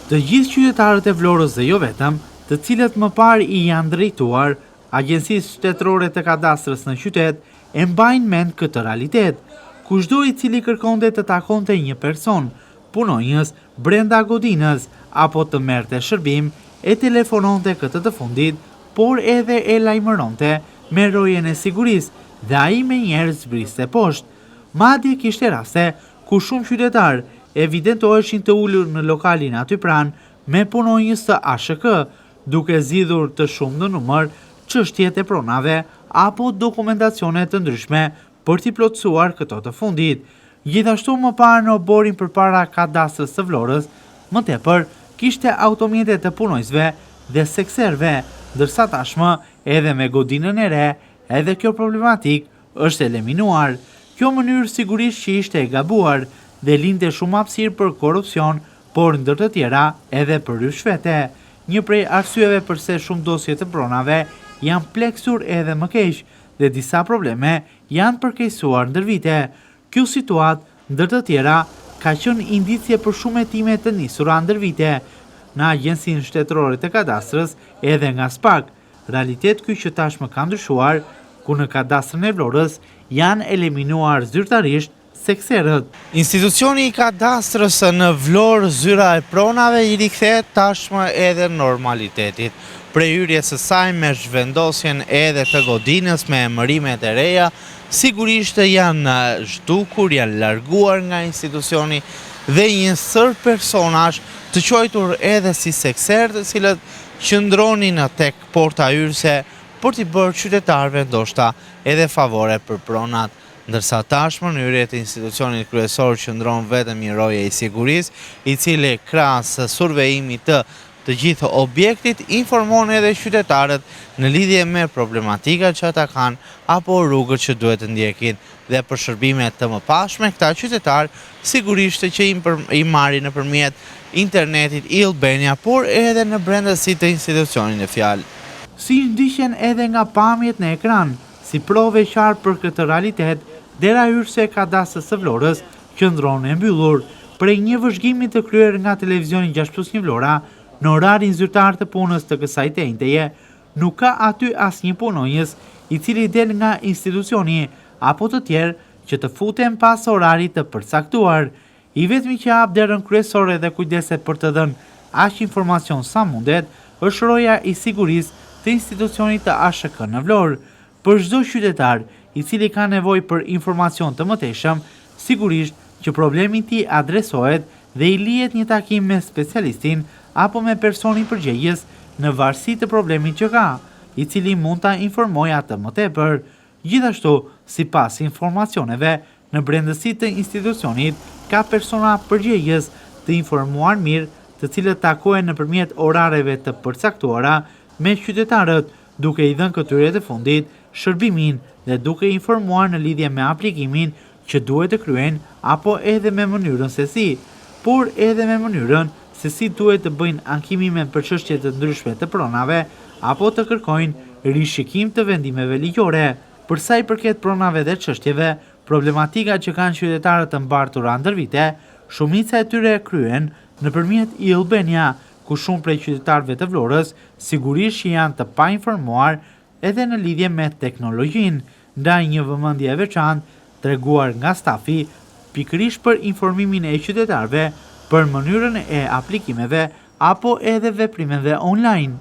Të gjithë qytetarët e Vlorës dhe jo vetëm, të cilët më parë i janë drejtuar Agjencisë Shtetërore të Kadastrës në qytet, e mbajnë mend këtë realitet. Kushdo i cili kërkonte të takonte një person, punonjës brenda godinës apo të merrte shërbim, e telefononte këtë të fundit, por edhe e lajmëronte me rojen e sigurisë dhe ai menjëherë zbriste poshtë. Madje kishte raste ku shumë qytetar evidentoheshin të ulur në lokalin aty pranë me punonjës të ASHK, duke zgjidhur të shumë në numër çështjet e pronave apo dokumentacione të ndryshme për t'i plotësuar këto të fundit. Gjithashtu më parë në oborin përpara kadastrës së Vlorës, më tepër kishte automjete të punojësve dhe sekserve, ndërsa tashmë edhe me godinën e re, edhe kjo problematik është eliminuar. Kjo mënyrë sigurisht që ishte e gabuar dhe linte shumë hapësirë për korupcion, por ndër të tjera edhe për rishvete. Një prej arsyeve përse shumë dosje të pronave janë pleksur edhe më keq dhe disa probleme janë përkeqësuar ndër vite. Kjo situatë, ndër të tjera, ka qenë indicje për shumë hetime të nisura ndër vite në Agjencinë Shtetërore të Kadastrës edhe nga SPAK. Realitet ky që tashmë ka ndryshuar, ku në kadastrën e Vlorës janë eliminuar zyrtarisht sekserët. Institucioni i kadastrës në Vlorë zyra e pronave i rikthehet tashmë edhe normalitetit. Prej hyrjes së saj me zhvendosjen edhe të godinës me emërimet e reja, sigurisht janë zhdukur, janë larguar nga institucioni dhe një sër personazh të quajtur edhe si sekserë, të cilët qëndronin tek porta hyrëse për t'i bërë qytetarëve ndoshta edhe favore për pronat. Ndërsa tashmë në hyrje të institucionit kryesor qëndron vetëm një roje i sigurisë, i cili krahas survejimit të gjithë objektit informon edhe qytetarët në lidhje me problematikat që ata kanë apo rrugët që duhet të ndjekin. Dhe për shërbime të mëpashme, këta qytetarë sigurisht që i marrin nëpërmjet internetit i Albania, por edhe në brendësi të institucionit në fjalë. Si ndiqen edhe nga pamjet në ekran, si prove qartë për këtë realitet, dera hyrëse e kadastrës së Vlorës qëndron e mbyllur. Prej një vëzhgimi të kryer nga televizioni 6+1 Vlora, në orarin zyrtar të punës të kësaj tenteje, nuk ka aty asnjë punonjës i cili del nga institucioni apo të tjerë që të futen pas orarit të përcaktuar. I vetmi që hap derën kryesore dhe kujdeset për të dhënë aq informacion sa mundet, është roja i sigurisë të institucionit të ASHK në Vlorë. Për çdo qytetar i cili ka nevojë për informacion të mëtejshëm, sigurisht që problemi i tij adresohet dhe i lihet një takim me specialistin apo me personin përgjegjës në varësi të problemit që ka, i cili mund ta informojë atë më tepër. Gjithashtu, sipas informacioneve, në brendësi të institucionit ka persona përgjegjës të informuar mirë, të cilët takohen nëpërmjet orareve të përcaktuara me qytetarët, duke i dhënë këtyre të fundit shërbimin dhe duke informuar në lidhje me aplikimin që duhet të kryen apo edhe me mënyrën se si, por edhe me mënyrën se si duhet të bëjnë ankimime për çështje të ndryshme të pronave apo të kërkojnë rishikim të vendimeve ligjore. Për sa i përket pronave dhe çështjeve, problematika që kanë qytetarët të mbartura ndër vite, shumica e tyre kryen nëpërmjet i Albania, ku shumë prej qytetarëve të Vlorës sigurisht që janë të painformuar edhe në lidhje me teknologjinë, ndaj një vëmendje e veçantë treguar nga stafi pikërisht për informimin e qytetarëve për mënyrën e aplikimeve apo edhe veprimeve online.